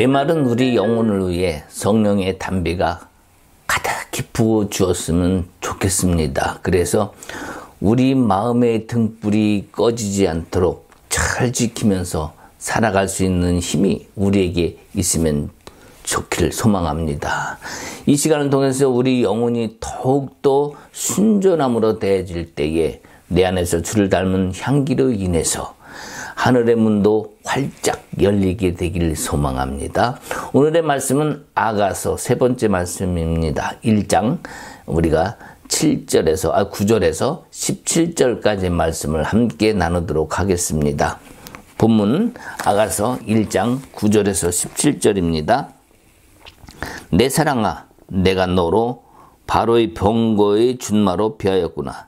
메마른 우리 영혼을 위해 성령의 담비가 가득히 부어 주었으면 좋겠습니다. 그래서 우리 마음의 등불이 꺼지지 않도록 잘 지키면서 살아갈 수 있는 힘이 우리에게 있으면 좋기를 소망합니다. 이 시간을 통해서 우리 영혼이 더욱더 순전함으로 대해질 때에 내 안에서 주를 닮은 향기로 인해서 하늘의 문도 활짝 열리게 되기를 소망합니다. 오늘의 말씀은 아가서 세 번째 말씀입니다. 1장 우리가 9절에서 17절까지 말씀을 함께 나누도록 하겠습니다. 본문 아가서 1장 9절에서 17절입니다. 내 사랑아, 내가 너로 바로의 병거의 준마로 비하였구나.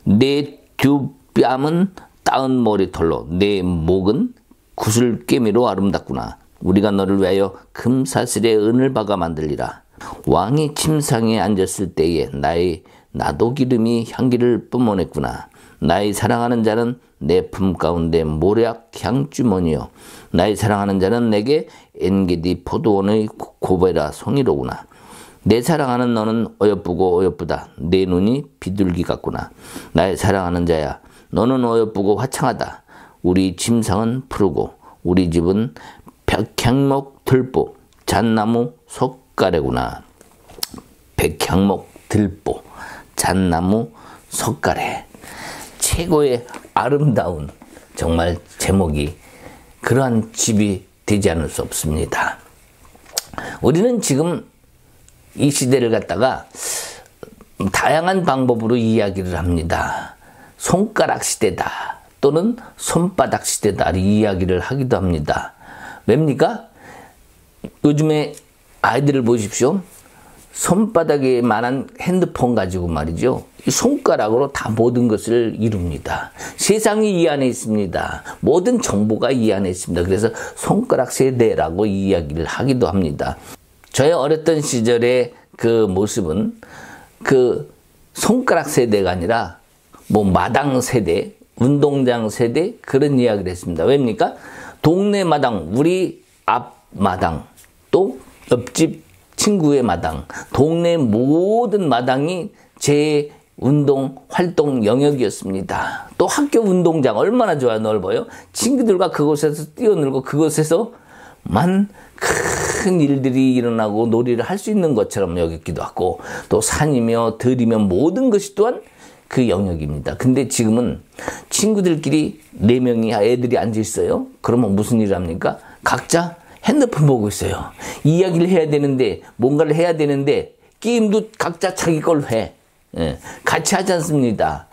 내 두 뺨은 따은 머리털로, 내 목은 구슬깨미로 아름답구나. 우리가 너를 위하여 금사슬에 은을 박아 만들리라. 왕이 침상에 앉았을 때에 나의 나도기름이 향기를 뿜어냈구나. 나의 사랑하는 자는 내 품 가운데 모략 향주머니요, 나의 사랑하는 자는 내게 엔게디 포도원의 고베라 송이로구나. 내 사랑하는 너는 어여쁘고 어여쁘다. 내 눈이 비둘기 같구나. 나의 사랑하는 자야, 너는 어여쁘고 화창하다. 우리 침상은 푸르고 우리 집은 백향목 들보 잣나무 석가래구나. 백향목 들보 잣나무 석가래. 최고의 아름다운 정말 제목이 그러한 집이 되지 않을 수 없습니다. 우리는 지금 이 시대를 갖다가 다양한 방법으로 이야기를 합니다. 손가락 시대다 또는 손바닥 시대다 이야기를 하기도 합니다. 왜입니까? 요즘에 아이들을 보십시오. 손바닥에 만한 핸드폰 가지고 말이죠. 손가락으로 다 모든 것을 이룹니다. 세상이 이 안에 있습니다. 모든 정보가 이 안에 있습니다. 그래서 손가락 세대라고 이야기를 하기도 합니다. 저의 어렸던 시절의 그 모습은 그 손가락 세대가 아니라 뭐 마당 세대, 운동장 세대 그런 이야기를 했습니다. 왜입니까? 동네 마당, 우리 앞 마당, 또 옆집 친구의 마당, 동네 모든 마당이 제 운동 활동 영역이었습니다. 또 학교 운동장 얼마나 좋아 넓어요. 친구들과 그곳에서 뛰어놀고 그곳에서만 큰 일들이 일어나고 놀이를 할 수 있는 것처럼 여겼기도 하고, 또 산이며 들이며 모든 것이 또한 그 영역입니다. 근데 지금은 친구들끼리 4명이 애들이 앉아 있어요. 그러면 무슨 일을 합니까? 각자 핸드폰 보고 있어요. 이야기를 해야 되는데, 뭔가를 해야 되는데 게임도 각자 자기 걸로 해. 예, 같이 하지 않습니다.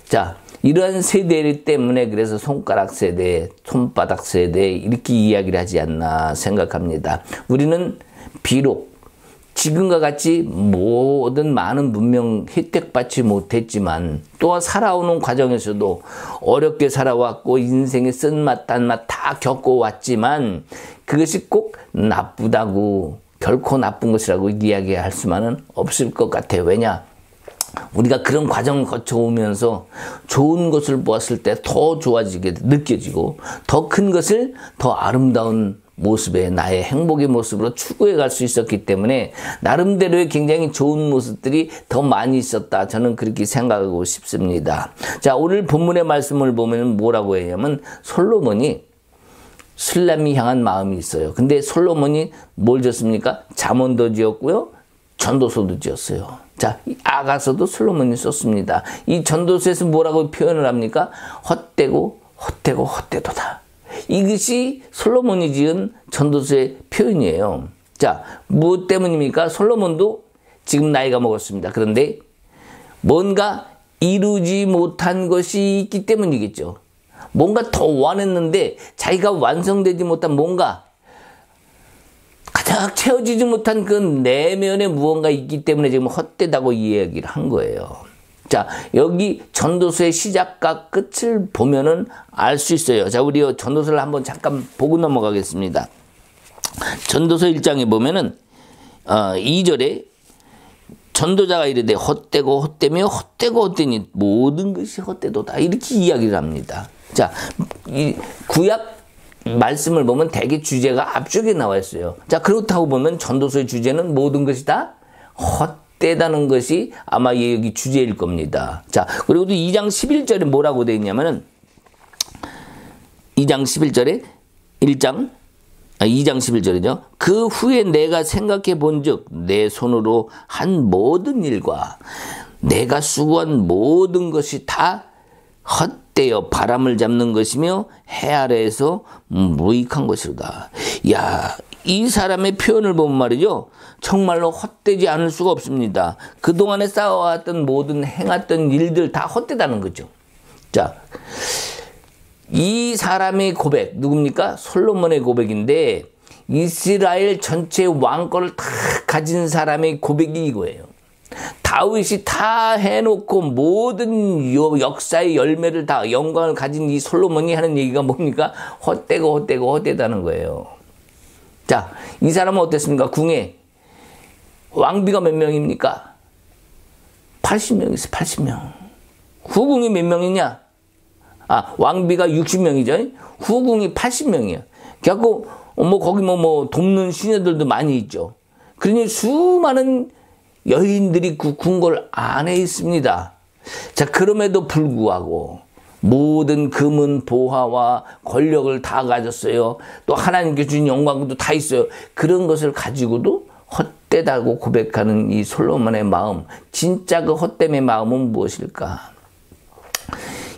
자, 이러한 세대 때문에 그래서 손가락 세대, 손바닥 세대 이렇게 이야기를 하지 않나 생각합니다. 우리는 비록 지금과 같이 모든 많은 문명 혜택받지 못했지만 또 살아오는 과정에서도 어렵게 살아왔고 인생의 쓴맛 단맛 다 겪어왔지만 그것이 꼭 나쁘다고, 결코 나쁜 것이라고 이야기할 수만은 없을 것 같아요. 왜냐? 우리가 그런 과정을 거쳐오면서 좋은 것을 보았을 때 더 좋아지게 느껴지고 더 큰 것을 더 아름다운 모습에 나의 행복의 모습으로 추구해 갈 수 있었기 때문에 나름대로의 굉장히 좋은 모습들이 더 많이 있었다. 저는 그렇게 생각하고 싶습니다. 자, 오늘 본문의 말씀을 보면 뭐라고 했냐면 솔로몬이 술람이 향한 마음이 있어요. 근데 솔로몬이 뭘 지었습니까? 잠언도 지었고요. 전도서도 지었어요. 자, 아가서도 솔로몬이 썼습니다. 이 전도서에서 뭐라고 표현을 합니까? 헛되고 헛되고 헛되도다. 이것이 솔로몬이 지은 전도서의 표현이에요. 자, 무엇 때문입니까? 솔로몬도 지금 나이가 먹었습니다. 그런데 뭔가 이루지 못한 것이 있기 때문이겠죠. 뭔가 더 원했는데 자기가 완성되지 못한 뭔가 가득 채워지지 못한 그 내면에 무언가 있기 때문에 지금 헛되다고 이야기를 한 거예요. 자, 여기 전도서의 시작과 끝을 보면은 알 수 있어요. 자, 우리 전도서를 한번 잠깐 보고 넘어가겠습니다. 전도서 1장에 보면은 2절에 전도자가 이르되 헛되고 헛되며 헛되고 헛되니 모든 것이 헛되도다 이렇게 이야기를 합니다. 자, 이 구약 말씀을 보면 대개 주제가 앞쪽에 나와 있어요. 자, 그렇다고 보면 전도서의 주제는 모든 것이 다 헛되다는 것이 아마 여기 주제일 겁니다. 자, 그리고 또 2장 11절에 뭐라고 되어 있냐면은 2장 11절에 2장 11절이죠. 그 후에 내가 생각해 본즉 내 손으로 한 모든 일과 내가 수고한 모든 것이 다 헛되어 바람을 잡는 것이며 해 아래에서 무익한 것이로다. 야, 이 사람의 표현을 보면 말이죠. 정말로 헛되지 않을 수가 없습니다. 그동안에 쌓아왔던 모든 행했던 일들 다 헛되다는 거죠. 자, 이 사람의 고백, 누굽니까? 솔로몬의 고백인데 이스라엘 전체 왕권을 다 가진 사람의 고백이 이거예요. 다윗이 다 해놓고 모든 역사의 열매를 다 영광을 가진 이 솔로몬이 하는 얘기가 뭡니까? 헛되다는 거예요. 자, 이 사람은 어땠습니까? 궁에 왕비가 몇 명입니까? 80명 있어요. 80명. 후궁이 몇 명이냐? 왕비가 60명이죠. 후궁이 80명이에요. 그래갖고 거기 돕는 시녀들도 많이 있죠. 그러니 수많은 여인들이 그 궁궐 안에 있습니다. 자, 그럼에도 불구하고 모든 금은 보화와 권력을 다 가졌어요. 또 하나님께 주신 영광도 다 있어요. 그런 것을 가지고도 헛되다고 고백하는 이 솔로몬의 마음, 진짜 그 헛됨의 마음은 무엇일까?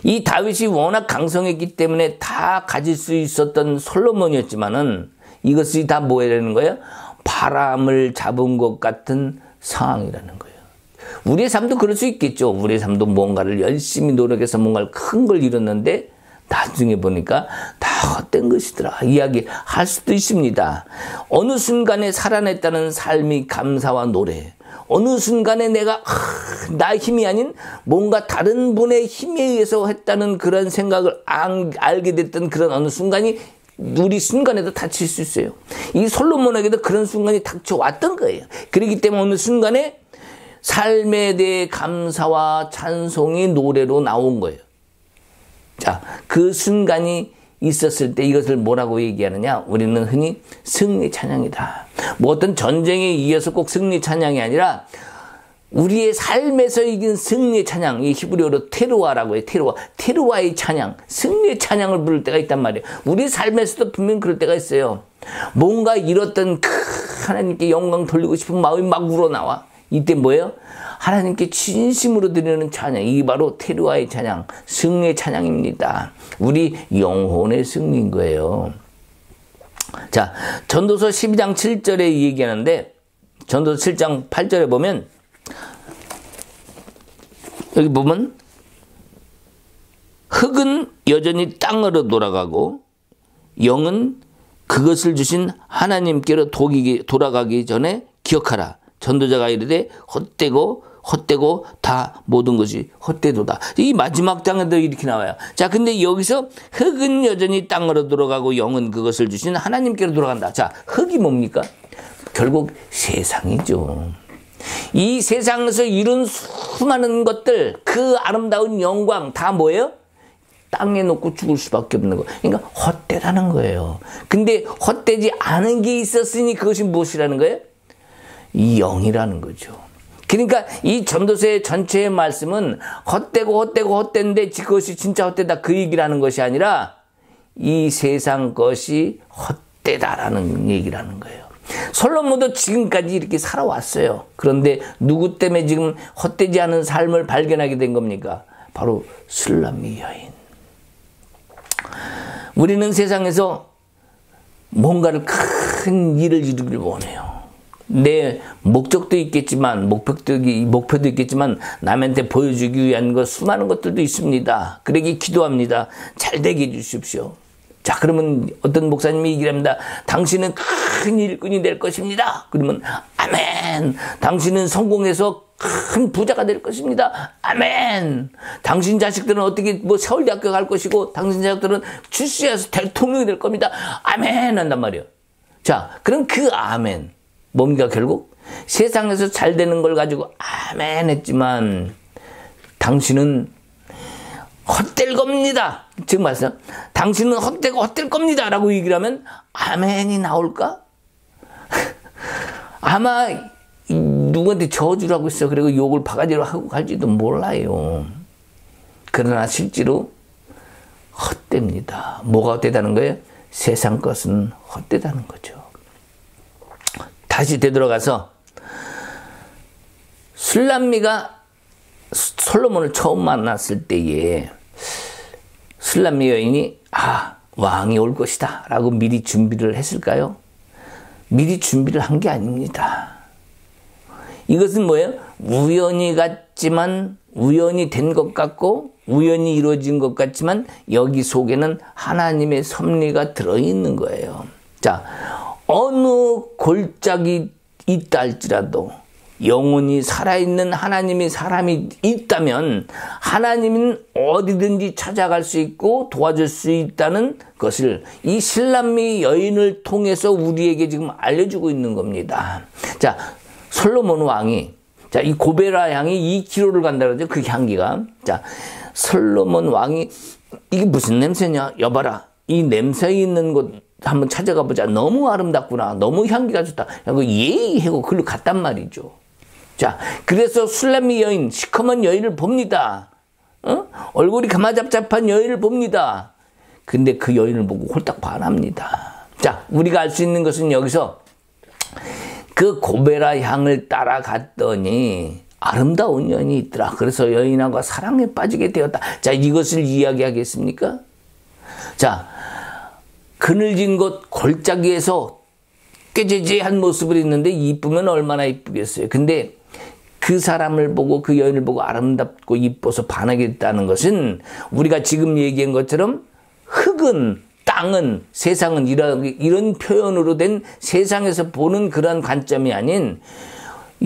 이 다윗이 워낙 강성했기 때문에 다 가질 수 있었던 솔로몬이었지만은 이것이 다 뭐라는 거예요? 바람을 잡은 것 같은 상황이라는 거예요. 우리의 삶도 그럴 수 있겠죠. 우리의 삶도 뭔가를 열심히 노력해서 뭔가를 큰 걸 이뤘는데 나중에 보니까 다 헛된 것이더라 이야기할 수도 있습니다. 어느 순간에 살아냈다는 삶이 감사와 노래, 어느 순간에 내가 나의 힘이 아닌 뭔가 다른 분의 힘에 의해서 했다는 그런 생각을 알게 됐던 그런 어느 순간이 우리 순간에도 닥칠 수 있어요. 이 솔로몬에게도 그런 순간이 닥쳐왔던 거예요. 그렇기 때문에 어느 순간에 삶에 대해 감사와 찬송이 노래로 나온 거예요. 자, 그 순간이 있었을 때 이것을 뭐라고 얘기하느냐? 우리는 흔히 승리 찬양이다. 뭐 어떤 전쟁에 이어서 꼭 승리 찬양이 아니라 우리의 삶에서 이긴 승리의 찬양, 이 히브리어로 테루아라고 해요. 테루아의 찬양, 승리의 찬양을 부를 때가 있단 말이에요. 우리 삶에서도 분명 그럴 때가 있어요. 뭔가 잃었던 하나님께 영광 돌리고 싶은 마음이 막 우러나와. 이때 뭐예요? 하나님께 진심으로 드리는 찬양, 이게 바로 테루아의 찬양, 승리의 찬양입니다. 우리 영혼의 승리인 거예요. 자, 전도서 12장 7절에 얘기하는데 전도서 7장 8절에 보면 여기 보면 흙은 여전히 땅으로 돌아가고 영은 그것을 주신 하나님께로 돌아가기 전에 기억하라. 전도자가 이르되 헛되고 다 모든 것이 헛되도다. 이 마지막 장에도 이렇게 나와요. 자, 근데 여기서 흙은 여전히 땅으로 돌아가고 영은 그것을 주신 하나님께로 돌아간다. 자, 흙이 뭡니까? 결국 세상이죠. 이 세상에서 이룬 수많은 것들, 그 아름다운 영광 다 뭐예요? 땅에 놓고 죽을 수밖에 없는 거. 그러니까 헛되다는 거예요. 근데 헛되지 않은 게 있었으니 그것이 무엇이라는 거예요? 이 영이라는 거죠. 그러니까 이 전도서의 전체의 말씀은 헛된데 그것이 진짜 헛되다 그 얘기라는 것이 아니라 이 세상 것이 헛되다라는 얘기라는 거예요. 솔로몬도 지금까지 이렇게 살아왔어요. 그런데 누구 때문에 지금 헛되지 않은 삶을 발견하게 된 겁니까? 바로 술람미 여인. 우리는 세상에서 뭔가를 큰 일을 이루길 원해요. 내 목적도 있겠지만 목표도 있겠지만 남한테 보여주기 위한 것 수많은 것들도 있습니다. 그러기 기도합니다. 잘 되게 해주십시오. 자, 그러면 어떤 목사님이 얘기를 합니다. 당신은 큰 일꾼이 될 것입니다. 그러면 아멘. 당신은 성공해서 큰 부자가 될 것입니다. 아멘. 당신 자식들은 어떻게 서울대학교 갈 것이고 당신 자식들은 출세해서 대통령이 될 겁니다. 아멘 한단 말이에요. 자, 그럼 그 아멘 뭡니까? 결국 세상에서 잘 되는 걸 가지고 아멘 했지만 당신은 헛될 겁니다. 지금 말씀, 당신은 헛되고 헛될 겁니다. 라고 얘기를 하면 아멘이 나올까? 아마 누구한테 저주라고 있어. 그리고 욕을 바가지로 하고 갈지도 몰라요. 그러나 실제로 헛됩니다. 뭐가 헛되다는 거예요? 세상 것은 헛되다는 거죠. 다시 되돌아가서 술람미가 솔로몬을 처음 만났을 때에 술람미 여인이 왕이 올 것이다 라고 미리 준비를 했을까요? 미리 준비를 한 게 아닙니다. 이것은 뭐예요? 우연히 같지만 우연히 된 것 같고 우연히 이루어진 것 같지만 여기 속에는 하나님의 섭리가 들어있는 거예요. 자, 어느 골짜기 있다 할지라도 영원히 살아있는 하나님의 사람이 있다면 하나님은 어디든지 찾아갈 수 있고 도와줄 수 있다는 것을 이 술람미 여인을 통해서 우리에게 지금 알려주고 있는 겁니다. 자, 솔로몬 왕이, 자, 이 고베라 향이 2km를 간다 그러죠. 그 향기가. 자, 솔로몬 왕이 이게 무슨 냄새냐? 여봐라. 이 냄새 있는 곳 한번 찾아가 보자. 너무 아름답구나. 너무 향기가 좋다. 하고 예의하고 글로 갔단 말이죠. 자, 그래서 술람미 여인, 시커먼 여인을 봅니다. 얼굴이 가마잡잡한 여인을 봅니다. 근데 그 여인을 보고 홀딱 반합니다. 자, 우리가 알 수 있는 것은 여기서 그 고베라 향을 따라갔더니 아름다운 여인이 있더라. 그래서 여인하고 사랑에 빠지게 되었다. 자, 이것을 이야기하겠습니까? 자, 그늘진 곳 골짜기에서 꾀죄죄한 모습을 있는데 이쁘면 얼마나 이쁘겠어요. 근데 그 사람을 보고 그 여인을 보고 아름답고 이뻐서 반하게 됐다는 것은 우리가 지금 얘기한 것처럼 흙은 땅은 세상은 이런 표현으로 된 세상에서 보는 그런 관점이 아닌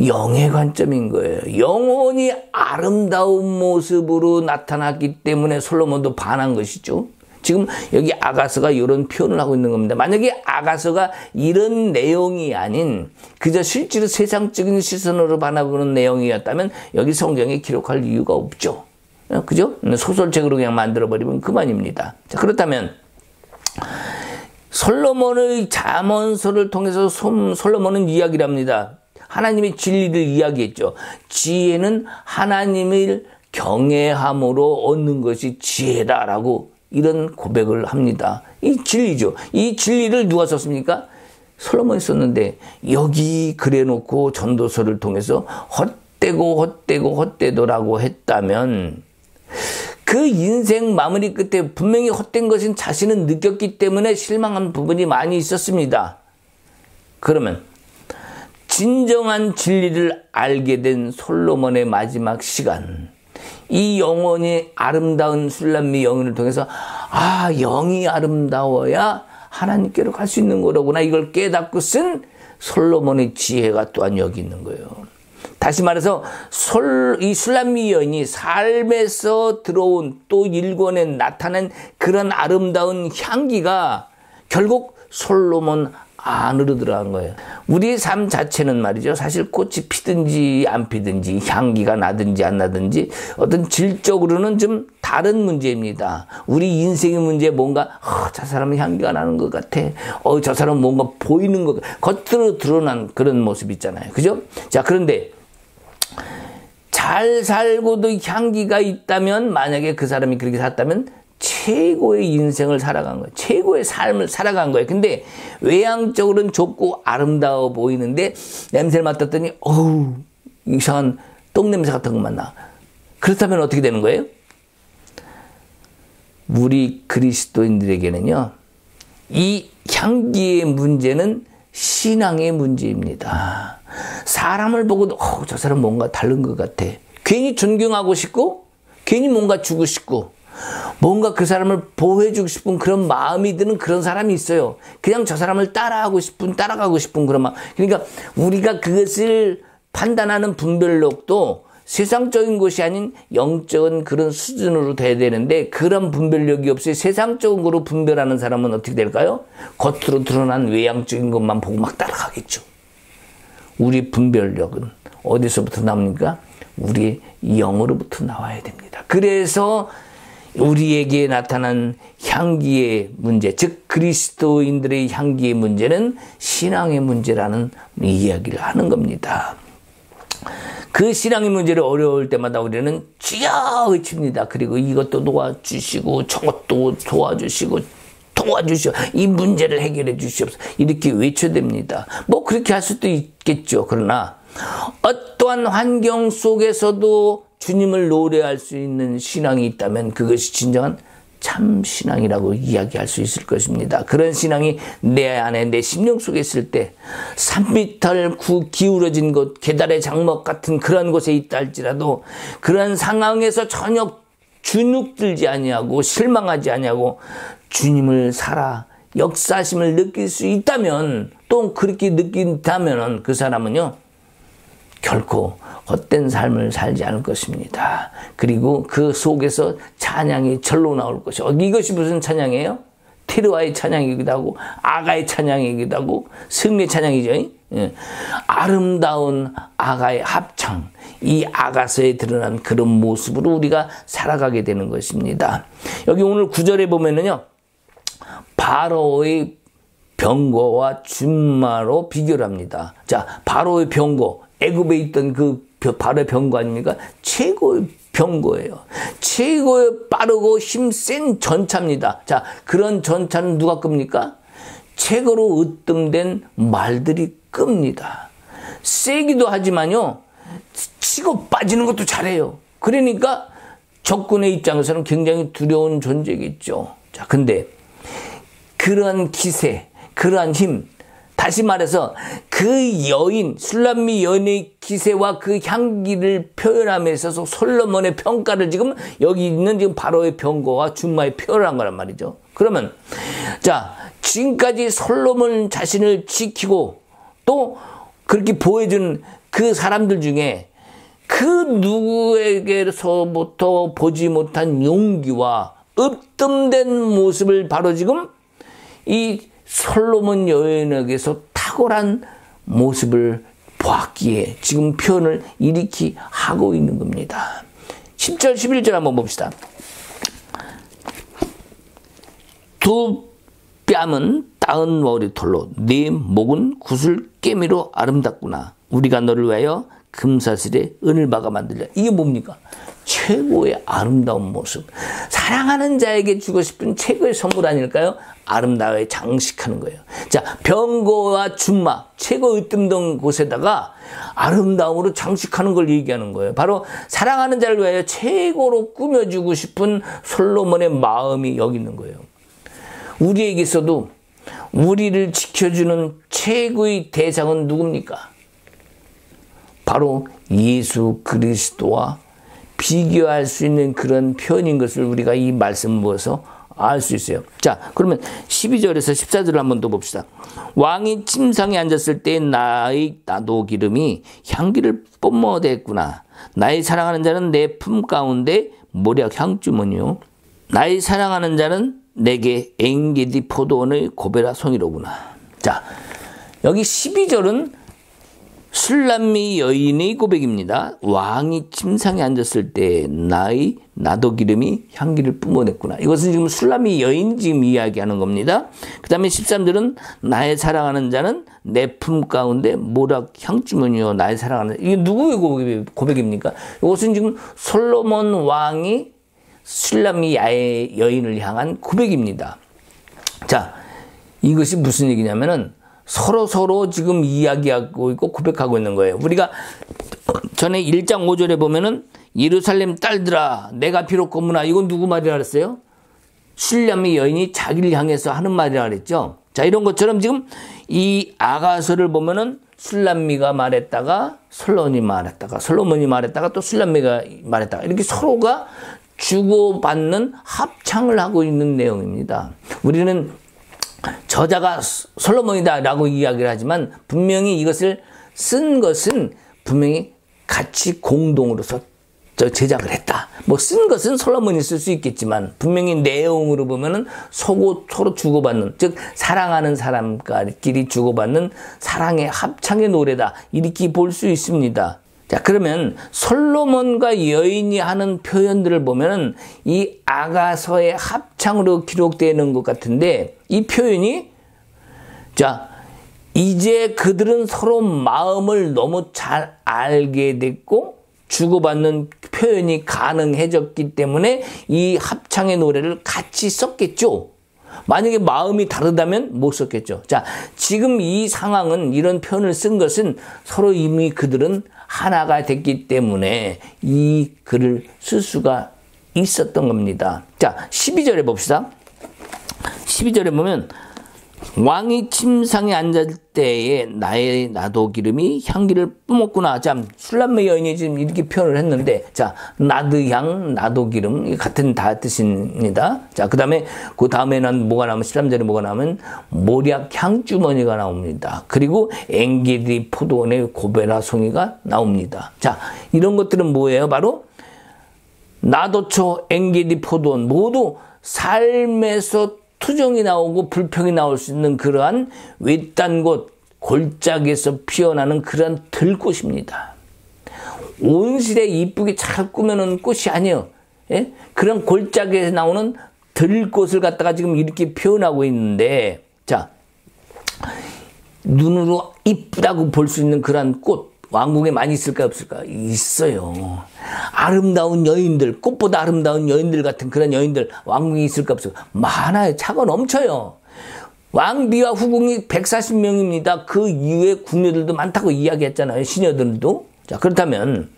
영의 관점인 거예요. 영혼이 아름다운 모습으로 나타났기 때문에 솔로몬도 반한 것이죠. 지금 여기 아가서가 이런 표현을 하고 있는 겁니다. 만약에 아가서가 이런 내용이 아닌 그저 실제로 세상적인 시선으로 바라보는 내용이었다면 여기 성경에 기록할 이유가 없죠. 그죠? 소설책으로 그냥 만들어버리면 그만입니다. 자, 그렇다면 솔로몬의 잠언서를 통해서 솔로몬은 이야기를 합니다. 하나님의 진리를 이야기했죠. 지혜는 하나님을 경외함으로 얻는 것이 지혜다라고 이런 고백을 합니다. 이 진리죠. 이 진리를 누가 썼습니까? 솔로몬이 썼는데 여기 그래놓고 전도서를 통해서 헛되도라고 했다면 그 인생 마무리 끝에 분명히 헛된 것인 자신은 느꼈기 때문에 실망한 부분이 많이 있었습니다. 그러면 진정한 진리를 알게 된 솔로몬의 마지막 시간, 이 영혼이 아름다운 술람미 영혼을 통해서 영이 아름다워야 하나님께로 갈 수 있는 거로구나, 이걸 깨닫고 쓴 솔로몬의 지혜가 또한 여기 있는 거예요. 다시 말해서 이 술람미 여인이 삶에서 들어온 또 일권에 나타난 그런 아름다운 향기가 결국 솔로몬 안으로 들어간 거예요. 우리의 삶 자체는 말이죠, 사실 꽃이 피든지 안 피든지 향기가 나든지 안 나든지 어떤 질적으로는 좀 다른 문제입니다. 우리 인생의 문제 뭔가 저 사람은 향기가 나는 것 같아, 저 사람은 뭔가 보이는 것 같아, 겉으로 드러난 그런 모습 있잖아요. 그죠? 자, 그런데 잘 살고도 향기가 있다면, 만약에 그 사람이 그렇게 살았다면 최고의 인생을 살아간 거예요. 최고의 삶을 살아간 거예요. 근데 외향적으로는 좁고 아름다워 보이는데 냄새를 맡았더니 이상한 똥냄새 같은 것만 나. 그렇다면 어떻게 되는 거예요? 우리 그리스도인들에게는요, 이 향기의 문제는 신앙의 문제입니다. 사람을 보고도 저 사람 뭔가 다른 것 같아. 괜히 존경하고 싶고 괜히 뭔가 주고 싶고 뭔가 그 사람을 보호해주고 싶은 그런 마음이 드는 그런 사람이 있어요. 그냥 저 사람을 따라가고 싶은 그런 마음. 그러니까 우리가 그것을 판단하는 분별력도 세상적인 것이 아닌 영적인 그런 수준으로 돼야 되는데 그런 분별력이 없이 세상적으로 분별하는 사람은 어떻게 될까요? 겉으로 드러난 외향적인 것만 보고 막 따라가겠죠. 우리 분별력은 어디서부터 나옵니까? 우리 영으로부터 나와야 됩니다. 그래서 우리에게 나타난 향기의 문제, 즉 그리스도인들의 향기의 문제는 신앙의 문제라는 이야기를 하는 겁니다. 그 신앙의 문제를 어려울 때마다 우리는 주여 외칩니다. 그리고 이것도 도와주시고 저것도 도와주시고 이 문제를 해결해 주시옵소서. 이렇게 외쳐야 됩니다. 뭐 그렇게 할 수도 있겠죠. 그러나 어떠한 환경 속에서도 주님을 노래할 수 있는 신앙이 있다면 그것이 진정한 참 신앙이라고 이야기할 수 있을 것입니다. 그런 신앙이 내 안에 내 심령 속에 있을 때 3m 기울어진 곳, 계달의 장막 같은 그런 곳에 있다 할지라도 그런 상황에서 전혀 주눅들지 아니하고 실망하지 아니하고 주님을 살아 역사심을 느낄 수 있다면, 또 그렇게 느낀다면 그 사람은요 결코 헛된 삶을 살지 않을 것입니다. 그리고 그 속에서 찬양이 절로 나올 것이요. 이것이 무슨 찬양이에요? 테르와의 찬양이기도 하고 아가의 찬양이기도 하고 승리의 찬양이죠. 예. 아름다운 아가의 합창, 이 아가서에 드러난 그런 모습으로 우리가 살아가게 되는 것입니다. 여기 오늘 9절에 보면은요, 바로의 병거와 준마로 비교를 합니다. 자, 바로의 병거, 애굽에 있던 그 바로의 병거 아닙니까? 최고의 병거예요. 최고의 빠르고 힘센 전차입니다. 자, 그런 전차는 누가 끕니까? 최고로 으뜸된 말들이 끕니다. 세기도 하지만요, 치고 빠지는 것도 잘해요. 그러니까 적군의 입장에서는 굉장히 두려운 존재겠죠. 자, 근데 그러한 기세, 그러한 힘, 다시 말해서 그 여인, 술람미 여인의 기세와 그 향기를 표현함에 있어서 솔로몬의 평가를 지금 여기 있는 지금 바로의 병거와 준마에 표현한 거란 말이죠. 그러면 자, 지금까지 솔로몬 자신을 지키고 또 그렇게 보여준 그 사람들 중에 그 누구에게서부터 보지 못한 용기와 으뜸된 모습을 바로 지금 이 솔로몬 여인에게서 탁월한 모습을 보았기에 지금 표현을 이렇게 하고 있는 겁니다. 10절 11절 한번 봅시다. 두 뺨은 따은 머리털로 네 목은 구슬깨미로 아름답구나. 우리가 너를 위하여 금사슬에 은을박아 만들자. 이게 뭡니까? 최고의 아름다운 모습. 사랑하는 자에게 주고 싶은 최고의 선물 아닐까요? 아름다움에 장식하는 거예요. 자, 병거와 준마, 최고 으뜸된 곳에다가 아름다움으로 장식하는 걸 얘기하는 거예요. 바로 사랑하는 자를 위하여 최고로 꾸며주고 싶은 솔로몬의 마음이 여기 있는 거예요. 우리에게서도 우리를 지켜주는 최고의 대상은 누굽니까? 바로 예수 그리스도와 비교할 수 있는 그런 표현인 것을 우리가 이 말씀을 보아서 알 수 있어요. 자, 그러면 12절에서 14절을 한번 더 봅시다. 왕이 침상에 앉았을 때 나의 나도 기름이 향기를 뿜어댔구나. 나의 사랑하는 자는 내 품 가운데 모략 향주머니요. 나의 사랑하는 자는 내게 엥게디 포도원의 고베라 송이로구나. 자, 여기 12절은 술람미 여인의 고백입니다. 왕이 침상에 앉았을 때 나의 나도 기름이 향기를 뿜어냈구나. 이것은 지금 술람미 여인 지금 이야기하는 겁니다. 그 다음에 13절은 나의 사랑하는 자는 내 품 가운데 모략 향주머니요. 나의 사랑하는 자. 이게 누구의 고백입니까? 이것은 지금 솔로몬 왕이 술람미 여인을 향한 고백입니다. 자, 이것이 무슨 얘기냐면은 서로 지금 이야기하고 있고 고백하고 있는 거예요. 우리가 전에 1장 5절에 보면은 예루살렘 딸들아 내가 비록 고문하, 이건 누구 말이라 그랬어요? 술람미 여인이 자기를 향해서 하는 말이라 그랬죠. 자, 이런 것처럼 지금 이 아가서를 보면은 술람미가 말했다가 솔로몬이 말했다가 또 술람미가 말했다가 이렇게 서로가 주고받는 합창을 하고 있는 내용입니다. 우리는 저자가 솔로몬이다라고 이야기를 하지만 분명히 이것을 쓴 것은 분명히 같이 공동으로서 제작을 했다. 뭐 쓴 것은 솔로몬이 쓸 수 있겠지만 분명히 내용으로 보면은 서로 주고받는, 즉 사랑하는 사람끼리 주고받는 사랑의 합창의 노래다. 이렇게 볼 수 있습니다. 자, 그러면 솔로몬과 여인이 하는 표현들을 보면은 이 아가서의 합창으로 기록되는 것 같은데, 이 표현이, 자, 이제 그들은 서로 마음을 너무 잘 알게 됐고 주고받는 표현이 가능해졌기 때문에 이 합창의 노래를 같이 썼겠죠. 만약에 마음이 다르다면 못 썼겠죠. 자, 지금 이 상황은, 이런 표현을 쓴 것은 서로 이미 그들은 하나가 됐기 때문에 이 글을 쓸 수가 있었던 겁니다. 자, 12절에 봅시다. 12절에 보면 왕이 침상에 앉을 때에 나의 나도 기름이 향기를 뿜었구나. 자, 술람의 여인이 지금 이렇게 표현을 했는데, 자, 나드향, 나도 기름, 같은 다 뜻입니다. 자, 그 다음에는 뭐가 나오면, 13절에 뭐가 나오면, 모략 향주머니가 나옵니다. 그리고 엔게디 포도원의 고베라 송이가 나옵니다. 자, 이런 것들은 뭐예요? 바로, 나도초, 엔게디 포도원, 모두 삶에서 투정이 나오고 불평이 나올 수 있는 그러한 외딴 곳, 골짜기에서 피어나는 그러한 들꽃입니다. 온실에 이쁘게 잘 꾸며놓은 꽃이 아니에요. 예? 그런 골짜기에서 나오는 들꽃을 갖다가 지금 이렇게 표현하고 있는데, 자, 눈으로 이쁘다고 볼 수 있는 그러한 꽃, 왕궁에 많이 있을까 없을까? 있어요. 아름다운 여인들, 꽃보다 아름다운 여인들 같은 그런 여인들 왕궁에 있을까 없을까? 많아요. 차가 넘쳐요. 왕비와 후궁이 140명입니다. 그 이후에 궁녀들도 많다고 이야기했잖아요. 시녀들도. 자, 그렇다면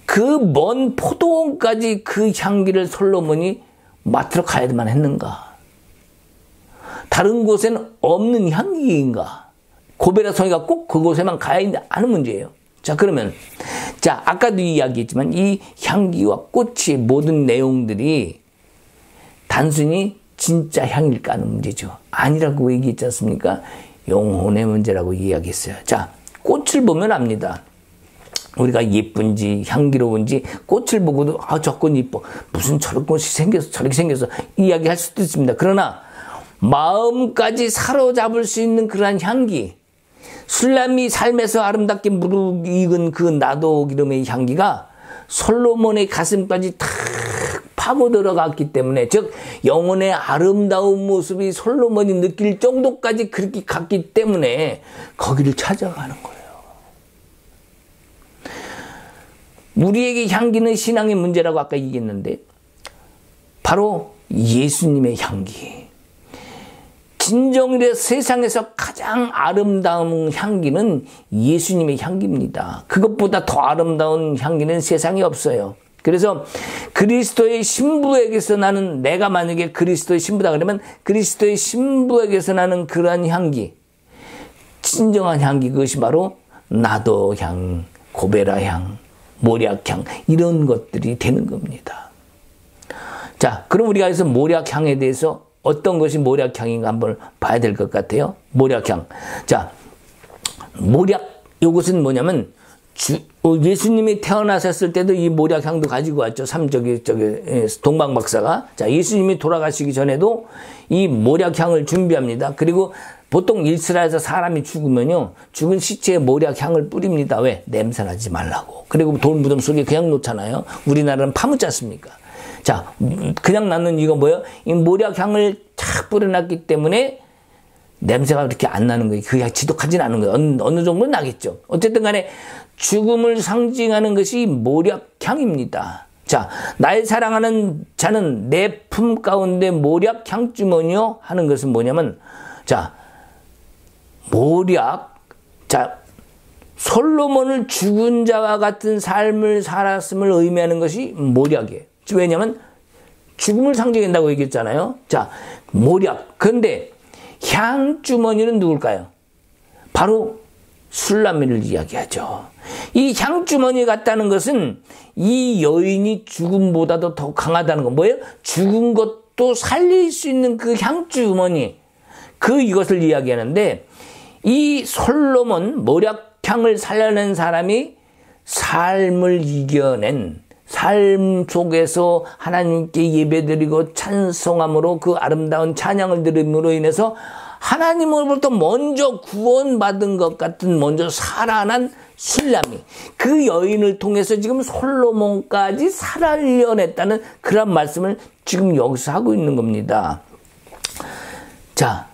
그 먼 포도원까지 그 향기를 솔로몬이 맡으러 가야만 했는가? 다른 곳에는 없는 향기인가? 고베라 송이가 꼭 그곳에만 가야 하는 문제예요. 자, 그러면, 자, 아까도 이야기했지만 이 향기와 꽃의 모든 내용들이 단순히 진짜 향일까 하는 문제죠. 아니라고 얘기했지 않습니까? 영혼의 문제라고 이야기했어요. 자, 꽃을 보면 압니다. 우리가 예쁜지 향기로운지 꽃을 보고도 저 꽃 이뻐. 무슨 저런 꽃이 생겨서 저렇게 생겨서 이야기할 수도 있습니다. 그러나 마음까지 사로잡을 수 있는 그러한 향기, 술람이 삶에서 아름답게 무르익은 그 나도 기름의 향기가 솔로몬의 가슴까지 탁 파고 들어갔기 때문에, 즉 영혼의 아름다운 모습이 솔로몬이 느낄 정도까지 그렇게 갔기 때문에 거기를 찾아가는 거예요. 우리에게 향기는 신앙의 문제라고 아까 얘기했는데, 바로 예수님의 향기. 진정으로 세상에서 가장 아름다운 향기는 예수님의 향기입니다. 그것보다 더 아름다운 향기는 세상에 없어요. 그래서 그리스도의 신부에게서 나는, 내가 만약에 그리스도의 신부다 그러면 그리스도의 신부에게서 나는 그러한 향기, 진정한 향기, 그것이 바로 나도 향, 고베라 향, 모략 향, 이런 것들이 되는 겁니다. 자, 그럼 우리가 여기서 모략 향에 대해서 어떤 것이 모략향인가 한번 봐야 될 것 같아요. 모략향. 자, 모략, 이것은 뭐냐면, 예수님이 태어나셨을 때도 이 모략향도 가지고 왔죠. 동방박사가. 자, 예수님이 돌아가시기 전에도 이 모략향을 준비합니다. 그리고 보통 이스라엘에서 사람이 죽으면요, 죽은 시체에 모략향을 뿌립니다. 왜? 냄새나지 말라고. 그리고 돌무덤 속에 그냥 놓잖아요. 우리나라는 파묻지 않습니까? 자, 그냥 낳는 이거 뭐예요? 이 모략향을 착 뿌려놨기 때문에 냄새가 그렇게 안 나는 거예요. 그 향 지독하진 않은 거예요. 어느 정도는 나겠죠. 어쨌든 간에 죽음을 상징하는 것이 모략향입니다. 자, 나의 사랑하는 자는 내 품 가운데 모략향 주머니요 하는 것은 뭐냐면, 자, 모략, 자, 솔로몬을 죽은 자와 같은 삶을 살았음을 의미하는 것이 모략이에요. 왜냐하면 죽음을 상징한다고 얘기했잖아요. 자, 모략. 그런데 향주머니는 누굴까요? 바로 술람미를 이야기하죠. 이 향주머니 같다는 것은 이 여인이 죽음보다도 더 강하다는 건 뭐예요? 죽은 것도 살릴 수 있는 그 향주머니, 이것을 이야기하는데, 이 솔로몬, 모략향을 살려낸 사람이 삶을 이겨낸, 삶 속에서 하나님께 예배드리고 찬송함으로 그 아름다운 찬양을 들음으로 인해서 하나님으로부터 먼저 구원받은 것 같은 먼저 살아난 술람이 그 여인을 통해서 지금 솔로몬까지 살아내었다는 그런 말씀을 지금 여기서 하고 있는 겁니다. 자,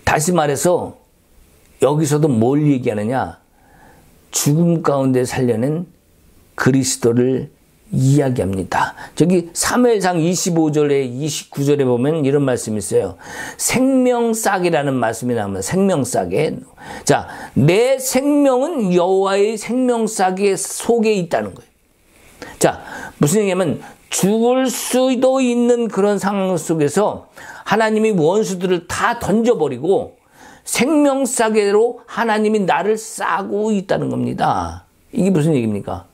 다시 말해서 여기서도 뭘 얘기하느냐? 죽음 가운데 살려낸 그리스도를 이야기합니다. 저기 사무엘상 25절에 29절에 보면 이런 말씀이 있어요. 생명싹이라는 말씀이 나옵니다. 생명싹에. 자, 내 생명은 여호와의 생명싹의 속에 있다는 거예요. 자, 무슨 얘기냐면 죽을 수도 있는 그런 상황 속에서 하나님이 원수들을 다 던져버리고 생명싸개로 하나님이 나를 싸고 있다는 겁니다. 이게 무슨 얘기입니까?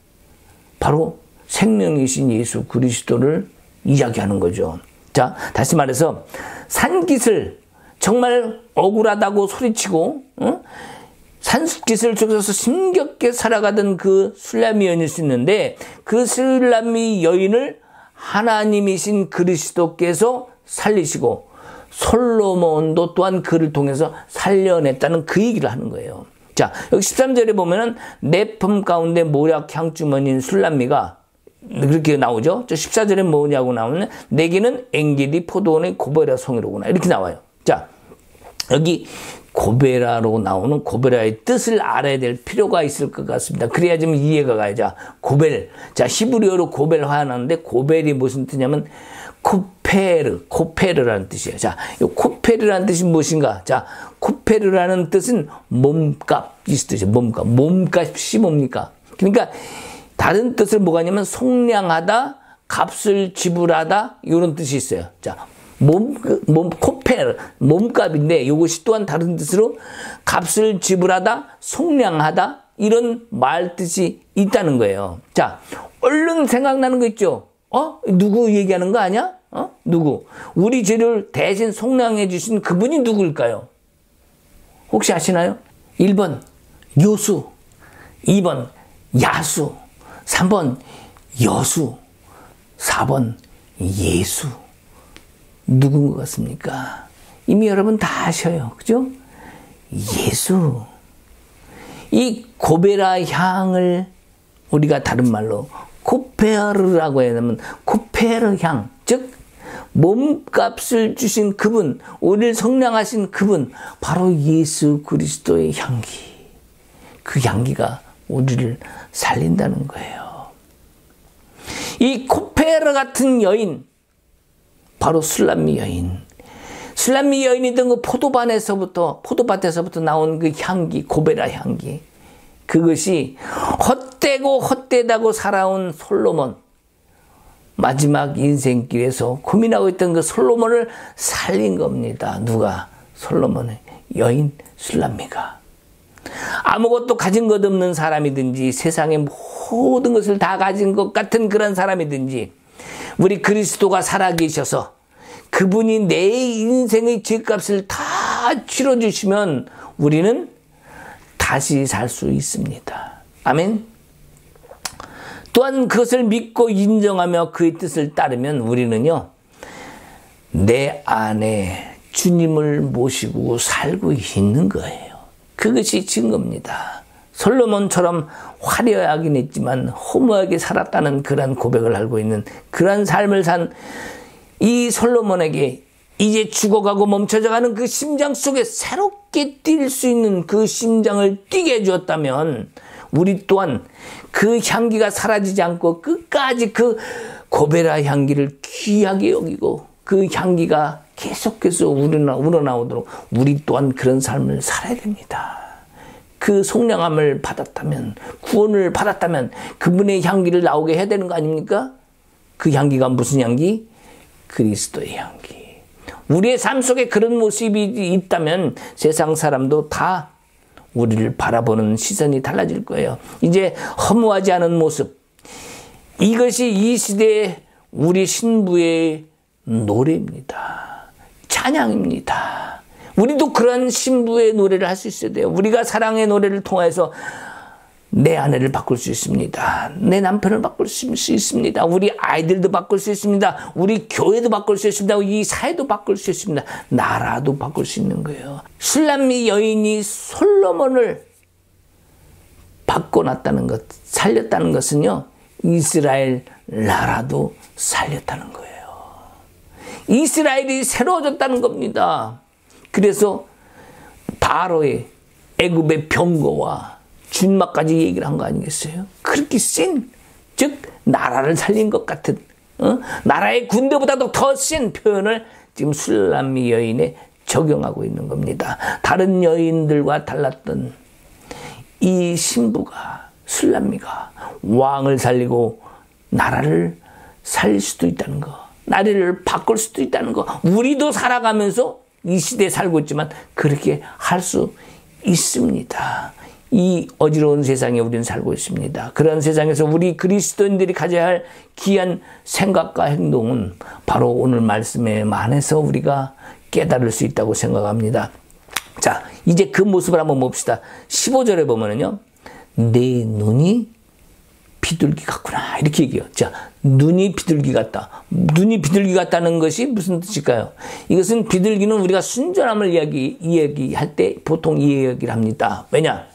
바로 생명이신 예수 그리스도를 이야기하는 거죠. 자, 다시 말해서 산깃을 정말 억울하다고 소리치고 산깃을 속에서 힘겹게 살아가던 그 술람이 여인일 수 있는데 그 술람이 여인을 하나님이신 그리스도께서 살리시고 솔로몬도 또한 그를 통해서 살려냈다는 그 얘기를 하는 거예요. 자, 여기 13절에 보면은 내 품 가운데 모략 향주머니인 술람미가 그렇게 나오죠. 저 14절에 뭐냐고 나오면 내게는 엥게디 포도원의 고베라 송이로구나 이렇게 나와요. 자, 여기 고베라로 나오는 고베라의 뜻을 알아야 될 필요가 있을 것 같습니다. 그래야 좀 이해가 가야죠. 고벨. 자, 히브리어로 고벨 화하는데 고벨이 무슨 뜻이냐면 코페르라는 뜻이에요. 자, 이 코페르라는 뜻이 무엇인가? 자, 코페르라는 뜻은 몸값이 뜻이에요. 몸값이 뭡니까? 그러니까 다른 뜻을 뭐가 있냐면 속량하다, 값을 지불하다 이런 뜻이 있어요. 자, 코페르, 몸값인데 이것이 또한 다른 뜻으로 값을 지불하다, 속량하다 이런 말 뜻이 있다는 거예요. 자, 얼른 생각나는 거 있죠? 누구 얘기하는 거 아니야? 누구? 우리 죄를 대신 속량해 주신 그분이 누구일까요? 혹시 아시나요? 1번 요수, 2번 야수, 3번 여수, 4번 예수. 누군 것 같습니까? 이미 여러분 다 아셔요. 그죠? 예수. 이 고베라 향을 우리가 다른 말로 코페르라고 해야 되면 코페르 향, 즉 몸값을 주신 그분, 우리를 성량하신 그분, 바로 예수 그리스도의 향기. 그 향기가 우리를 살린다는 거예요. 이 코페르 같은 여인, 바로 술람미 여인. 술람미 여인이던 그 포도밭에서부터 나온 그 향기, 고베라 향기. 그것이 헛되고 헛되다고 살아온 솔로몬, 마지막 인생길에서 고민하고 있던 그 솔로몬을 살린 겁니다. 누가? 솔로몬의 여인 술람미가. 아무것도 가진 것 없는 사람이든지 세상의 모든 것을 다 가진 것 같은 그런 사람이든지 우리 그리스도가 살아계셔서 그분이 내 인생의 죄값을 다 치러주시면 우리는 다시 살 수 있습니다. 아멘. 또한 그것을 믿고 인정하며 그의 뜻을 따르면 우리는요, 내 안에 주님을 모시고 살고 있는 거예요. 그것이 증거입니다. 솔로몬처럼 화려하긴 했지만 허무하게 살았다는 그런 고백을 알고 있는 그런 삶을 산 이 솔로몬에게 이제 죽어가고 멈춰져가는 그 심장 속에 새롭게 뛸 수 있는 그 심장을 뛰게 해주었다면 우리 또한 그 향기가 사라지지 않고 끝까지 그 고베라 향기를 귀하게 여기고 그 향기가 계속해서 우러나오도록 우리 또한 그런 삶을 살아야 됩니다. 그 속량함을 받았다면, 구원을 받았다면 그분의 향기를 나오게 해야 되는 거 아닙니까? 그 향기가 무슨 향기? 그리스도의 향기. 우리의 삶 속에 그런 모습이 있다면 세상 사람도 다 우리를 바라보는 시선이 달라질 거예요. 이제 허무하지 않은 모습. 이것이 이 시대의 우리 신부의 노래입니다. 찬양입니다. 우리도 그런 신부의 노래를 할 수 있어야 돼요. 우리가 사랑의 노래를 통해서 내 아내를 바꿀 수 있습니다. 내 남편을 바꿀 수 있습니다. 우리 아이들도 바꿀 수 있습니다. 우리 교회도 바꿀 수 있습니다. 이 사회도 바꿀 수 있습니다. 나라도 바꿀 수 있는 거예요. 슐람미 여인이 솔로몬을 바꿔놨다는 것, 살렸다는 것은요, 이스라엘 나라도 살렸다는 거예요. 이스라엘이 새로워졌다는 겁니다. 그래서 바로의 애굽의 병거와 준마까지 얘기를 한 거 아니겠어요? 그렇게 센, 즉 나라를 살린 것 같은, 나라의 군대보다도 더 센 표현을 지금 슐람미 여인에 적용하고 있는 겁니다. 다른 여인들과 달랐던 이 신부가, 슐람미가 왕을 살리고 나라를 살릴 수도 있다는 거, 나라를 바꿀 수도 있다는 거, 우리도 살아가면서 이 시대에 살고 있지만 그렇게 할 수 있습니다. 이 어지러운 세상에 우리는 살고 있습니다. 그런 세상에서 우리 그리스도인들이 가져야 할 귀한 생각과 행동은 바로 오늘 말씀에 안에서 우리가 깨달을 수 있다고 생각합니다. 자, 이제 그 모습을 한번 봅시다. 15절에 보면은요, 내 눈이 비둘기 같구나, 이렇게 얘기해요. 자, 눈이 비둘기 같다. 눈이 비둘기 같다는 것이 무슨 뜻일까요? 이것은 비둘기는 우리가 순전함을 이야기할 때 보통 이 얘기를 합니다. 왜냐?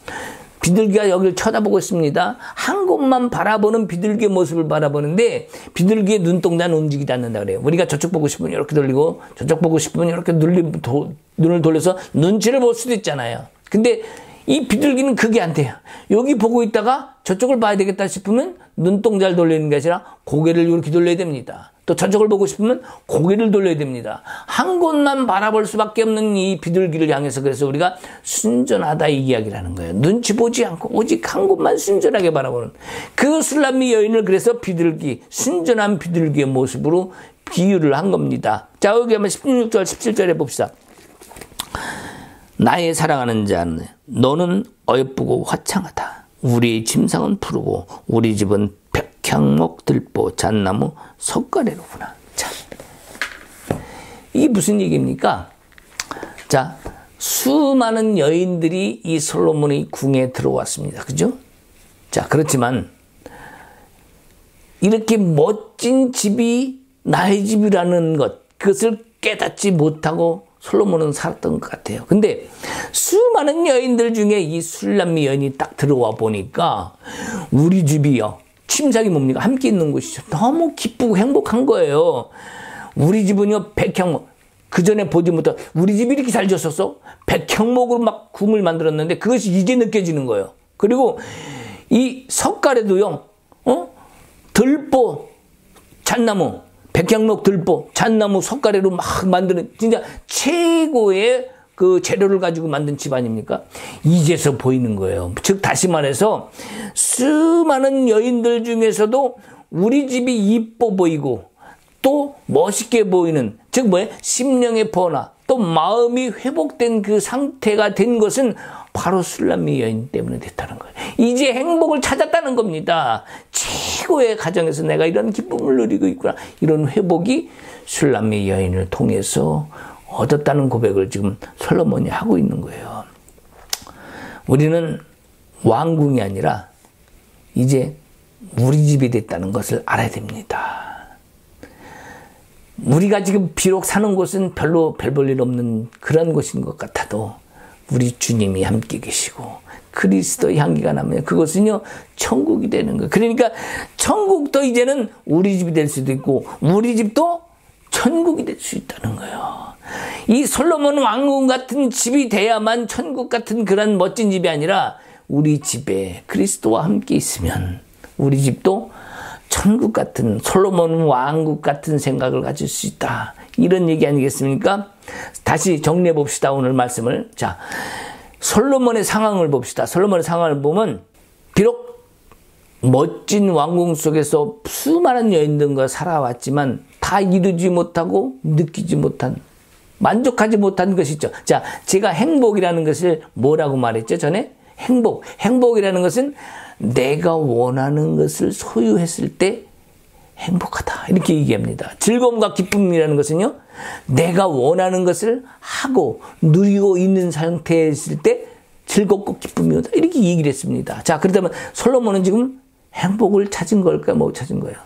비둘기가 여기를 쳐다보고 있습니다. 한 곳만 바라보는 비둘기의 모습을 바라보는데 비둘기의 눈동자는 움직이지 않는다 그래요. 우리가 저쪽 보고 싶으면 이렇게 돌리고 저쪽 보고 싶으면 이렇게 눈을 돌려서 눈치를 볼 수도 있잖아요. 근데 이 비둘기는 그게 안 돼요. 여기 보고 있다가 저쪽을 봐야 되겠다 싶으면 눈동자를 돌리는 게 아니라 고개를 이렇게 돌려야 됩니다. 또 저쪽을 보고 싶으면 고개를 돌려야 됩니다. 한 곳만 바라볼 수밖에 없는 이 비둘기를 향해서 그래서 우리가 순전하다 이 이야기를 하는 거예요. 눈치 보지 않고 오직 한 곳만 순전하게 바라보는 그 슐람미 여인을 그래서 비둘기, 순전한 비둘기의 모습으로 비유를 한 겁니다. 자, 여기 한번 16절, 17절에 봅시다. 나의 사랑하는 자는 너는 어여쁘고 화창하다. 우리의 침상은 푸르고 우리 집은 백향목, 들보, 잣나무, 석가래로구나. 자, 이게 무슨 얘기입니까? 자, 수많은 여인들이 이 솔로몬의 궁에 들어왔습니다. 그죠? 자, 그렇지만 이렇게 멋진 집이 나의 집이라는 것, 그것을 깨닫지 못하고 솔로몬은 살았던 것 같아요. 근데 수많은 여인들 중에 이 슐람미 여인이 딱 들어와 보니까 우리 집이요, 침상이 뭡니까? 함께 있는 곳이죠. 너무 기쁘고 행복한 거예요. 우리 집은요, 백향목. 그 전에 보지 못한, 우리 집이 이렇게 잘 지었었어? 백향목으로 막 궁을 만들었는데 그것이 이제 느껴지는 거예요. 그리고 이 석가래도요, 들보, 잣나무, 백향목, 들보, 잣나무, 석가래로 막 만드는 진짜 최고의 그 재료를 가지고 만든 집 아닙니까? 이제서 보이는 거예요. 즉 다시 말해서 수많은 여인들 중에서도 우리 집이 이뻐 보이고 또 멋있게 보이는, 즉 뭐예요? 심령의 번화, 또 마음이 회복된 그 상태가 된 것은 바로 슐람미 여인 때문에 됐다는 거예요. 이제 행복을 찾았다는 겁니다. 최고의 가정에서 내가 이런 기쁨을 누리고 있구나. 이런 회복이 슐람미 여인을 통해서 얻었다는 고백을 지금 솔로몬이 하고 있는 거예요. 우리는 왕궁이 아니라 이제 우리 집이 됐다는 것을 알아야 됩니다. 우리가 지금 비록 사는 곳은 별로 별 볼 일 없는 그런 곳인 것 같아도 우리 주님이 함께 계시고 그리스도의 향기가 나면 그것은요 천국이 되는 거예요. 그러니까 천국도 이제는 우리 집이 될 수도 있고 우리 집도 천국이 될 수 있다는 거예요. 이 솔로몬 왕궁 같은 집이 돼야만 천국 같은 그런 멋진 집이 아니라 우리 집에 그리스도와 함께 있으면 우리 집도 천국 같은, 솔로몬 왕국 같은 생각을 가질 수 있다. 이런 얘기 아니겠습니까? 다시 정리해 봅시다, 오늘 말씀을. 자, 솔로몬의 상황을 봅시다. 솔로몬의 상황을 보면 비록 멋진 왕궁 속에서 수많은 여인들과 살아왔지만 다 이루지 못하고 느끼지 못한, 만족하지 못한 것이 있죠. 자, 제가 행복이라는 것을 뭐라고 말했죠, 전에? 행복이라는 것은 내가 원하는 것을 소유했을 때 행복하다, 이렇게 얘기합니다. 즐거움과 기쁨이라는 것은요, 내가 원하는 것을 하고 누리고 있는 상태에 있을 때 즐겁고 기쁨이 오다. 이렇게 얘기를 했습니다. 자, 그렇다면 솔로몬은 지금 행복을 찾은 걸까? 못 찾은 거예요.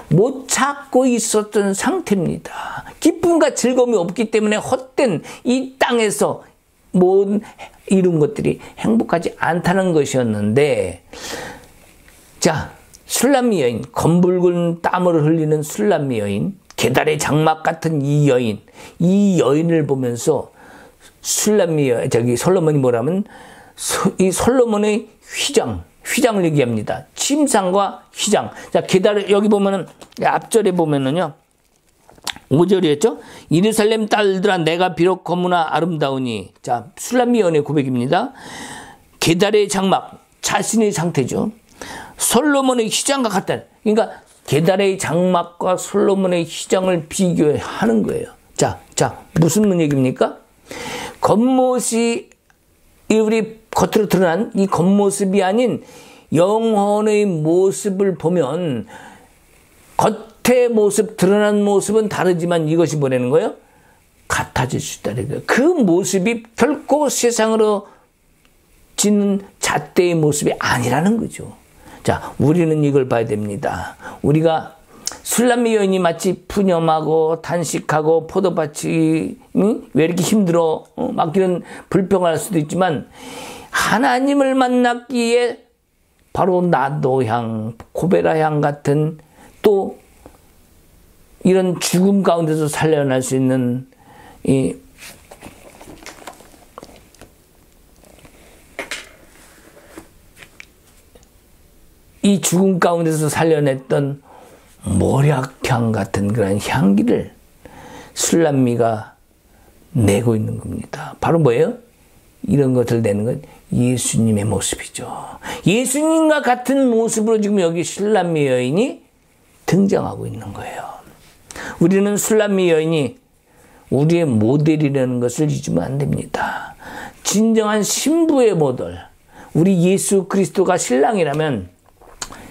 못 찾고 있었던 상태입니다. 기쁨과 즐거움이 없기 때문에 헛된 이 땅에서 모든 이룬 것들이 행복하지 않다는 것이었는데, 자, 술람미 여인, 검붉은 땀을 흘리는 술람미 여인, 계달의 장막 같은 이 여인을 보면서 솔로몬이 뭐라면 이 솔로몬의 휘장을 얘기합니다. 침상과 휘장. 자, 계달 여기 보면은 앞절에 보면은요. 5절이었죠? 예루살렘 딸들아 내가 비록 검으나 아름다우니. 자, 술람미 여인의 고백입니다. 계달의 장막, 자신의 상태죠. 솔로몬의 휘장과 같다. 그러니까 계달의 장막과 솔로몬의 휘장을 비교하는 거예요. 자, 무슨 얘기입니까? 겉모습이 우리 겉으로 드러난 이 겉모습이 아닌 영혼의 모습을 보면 겉의 모습, 드러난 모습은 다르지만 이것이 뭐라는 거예요? 같아질 수 있다는 거예요. 그 모습이 결코 세상으로 짓는 잣대의 모습이 아니라는 거죠. 자, 우리는 이걸 봐야 됩니다. 우리가 술람미 여인이 마치 푸념하고 단식하고 포도밭이 왜 이렇게 힘들어 막 이런 불평할 수도 있지만 하나님을 만났기에 바로 나도향, 고베라향 같은 또 이런 죽음 가운데서 살려날 수 있는 이 죽음 가운데서 살려냈던 모략향 같은 그런 향기를 술람미가 내고 있는 겁니다. 바로 뭐예요? 이런 것을 내는 건 예수님의 모습이죠. 예수님과 같은 모습으로 지금 여기 술람미 여인이 등장하고 있는 거예요. 우리는 술람미 여인이 우리의 모델이라는 것을 잊으면 안 됩니다. 진정한 신부의 모델, 우리 예수 그리스도가 신랑이라면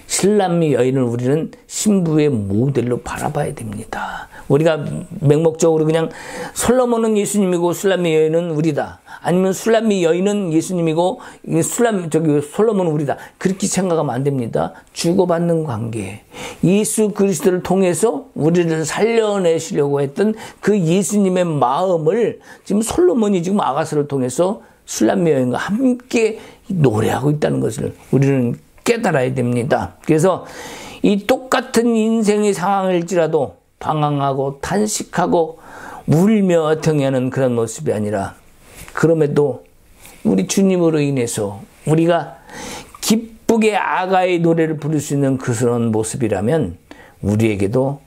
술람미 여인을 우리는 신부의 모델로 바라봐야 됩니다. 우리가 맹목적으로 그냥 솔로몬은 예수님이고 술람미 여인은 우리다. 아니면 술람미 여인은 예수님이고 솔로몬은 우리다. 그렇게 생각하면 안 됩니다. 주고받는 관계. 예수 그리스도를 통해서 우리를 살려내시려고 했던 그 예수님의 마음을 지금 솔로몬이 지금 아가서를 통해서 술람미 여인과 함께 노래하고 있다는 것을 우리는 깨달아야 됩니다. 그래서 이 똑같은 인생의 상황일지라도 방황하고 탄식하고 울며 등하는 그런 모습이 아니라 그럼에도 우리 주님으로 인해서 우리가 기쁘게 아가의 노래를 부를 수 있는 그런 모습이라면 우리에게도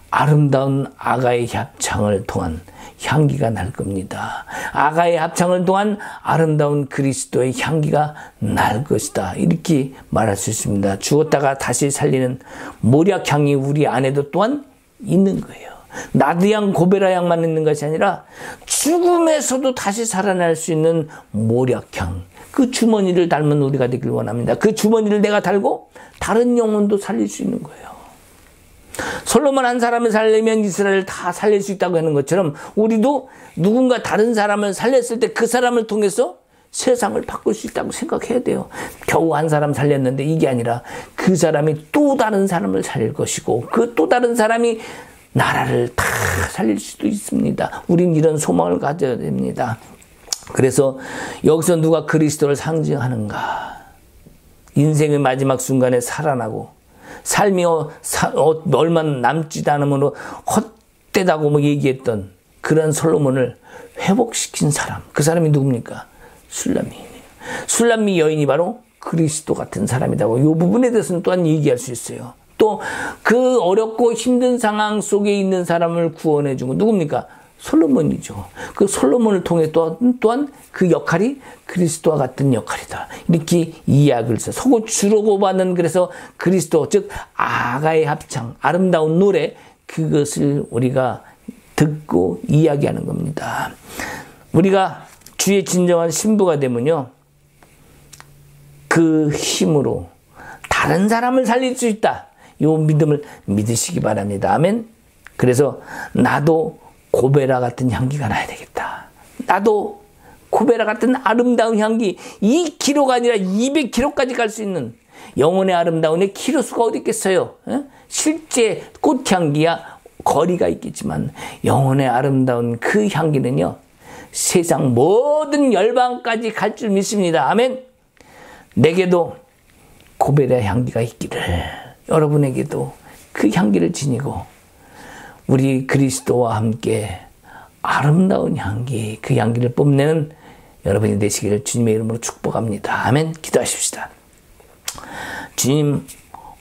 아름다운 아가의 합창을 통한 향기가 날 겁니다. 아가의 합창을 통한 아름다운 그리스도의 향기가 날 것이다. 이렇게 말할 수 있습니다. 죽었다가 다시 살리는 모략향이 우리 안에도 또한 있는 거예요. 나드향, 고베라향만 있는 것이 아니라 죽음에서도 다시 살아날 수 있는 모략향. 그 주머니를 닮은 우리가 되길 원합니다. 그 주머니를 내가 달고 다른 영혼도 살릴 수 있는 거예요. 솔로몬 한 사람을 살리면 이스라엘을 다 살릴 수 있다고 하는 것처럼 우리도 누군가 다른 사람을 살렸을 때 그 사람을 통해서 세상을 바꿀 수 있다고 생각해야 돼요. 겨우 한 사람 살렸는데 이게 아니라 그 사람이 또 다른 사람을 살릴 것이고 그 또 다른 사람이 나라를 다 살릴 수도 있습니다. 우린 이런 소망을 가져야 됩니다. 그래서 여기서 누가 그리스도를 상징하는가? 인생의 마지막 순간에 살아나고 삶이 얼마 남지도 않으므로 헛되다고 얘기했던 그런 솔로몬을 회복시킨 사람. 그 사람이 누굽니까? 술람미예요. 술람미 여인이 바로 그리스도 같은 사람이라고 이 부분에 대해서는 또한 얘기할 수 있어요. 또 그 어렵고 힘든 상황 속에 있는 사람을 구원해 준 건 누굽니까? 솔로몬이죠. 그 솔로몬을 통해 또한 그 역할이 그리스도와 같은 역할이다. 이렇게 이야기를 해서 서고 주려고 받는 그래서 그리스도 즉 아가의 합창 아름다운 노래 그것을 우리가 듣고 이야기하는 겁니다. 우리가 주의 진정한 신부가 되면요. 그 힘으로 다른 사람을 살릴 수 있다. 이 믿음을 믿으시기 바랍니다. 아멘. 그래서 나도 고베라 같은 향기가 나야 되겠다. 나도 고베라 같은 아름다운 향기 2kg가 아니라 200kg까지 갈 수 있는 영혼의 아름다움의 키로수가 어디 있겠어요? 실제 꽃향기야 거리가 있겠지만 영혼의 아름다운 그 향기는요, 세상 모든 열방까지 갈 줄 믿습니다. 아멘. 내게도 고베라 향기가 있기를, 여러분에게도 그 향기를 지니고 우리 그리스도와 함께 아름다운 향기, 그 향기를 뽐내는 여러분이 되시기를 주님의 이름으로 축복합니다. 아멘. 기도하십시다. 주님,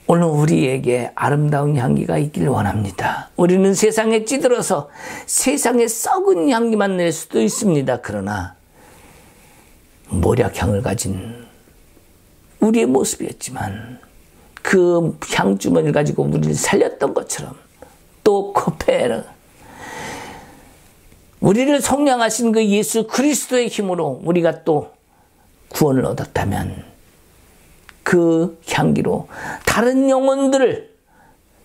오늘 우리에게 아름다운 향기가 있기를 원합니다. 우리는 세상에 찌들어서 세상에 썩은 향기만 낼 수도 있습니다. 그러나 모략향을 가진 우리의 모습이었지만 그 향주머니를 가지고 우리를 살렸던 것처럼 또 코페르, 우리를 속량하신 그 예수 그리스도의 힘으로 우리가 또 구원을 얻었다면 그 향기로 다른 영혼들을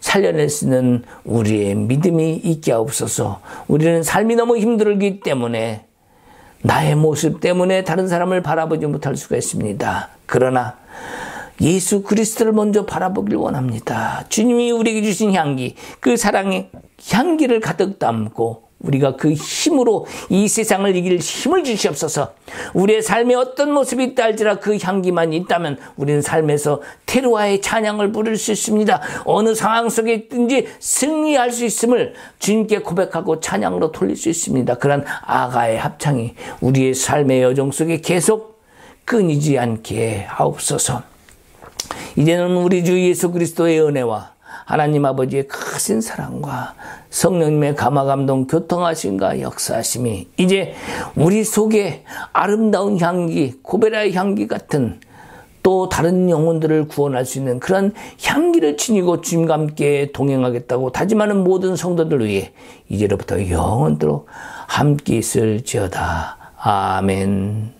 살려낼 수 있는 우리의 믿음이 있게 하옵소서. 우리는 삶이 너무 힘들기 때문에 나의 모습 때문에 다른 사람을 바라보지 못할 수가 있습니다. 그러나 예수 그리스도를 먼저 바라보길 원합니다. 주님이 우리에게 주신 향기, 그 사랑의 향기를 가득 담고 우리가 그 힘으로 이 세상을 이길 힘을 주시옵소서. 우리의 삶에 어떤 모습이 있다 할지라 그 향기만 있다면 우리는 삶에서 테루아의 찬양을 부를 수 있습니다. 어느 상황 속에 있든지 승리할 수 있음을 주님께 고백하고 찬양으로 돌릴 수 있습니다. 그런 아가의 합창이 우리의 삶의 여정 속에 계속 끊이지 않게 하옵소서. 이제는 우리 주 예수 그리스도의 은혜와 하나님 아버지의 크신 사랑과 성령님의 감화감동 교통하심과 역사하심이 이제 우리 속에 아름다운 향기, 고베라의 향기 같은 또 다른 영혼들을 구원할 수 있는 그런 향기를 지니고 주님과 함께 동행하겠다고 다짐하는 모든 성도들 위해 이제로부터 영원토록 함께 있을지어다. 아멘.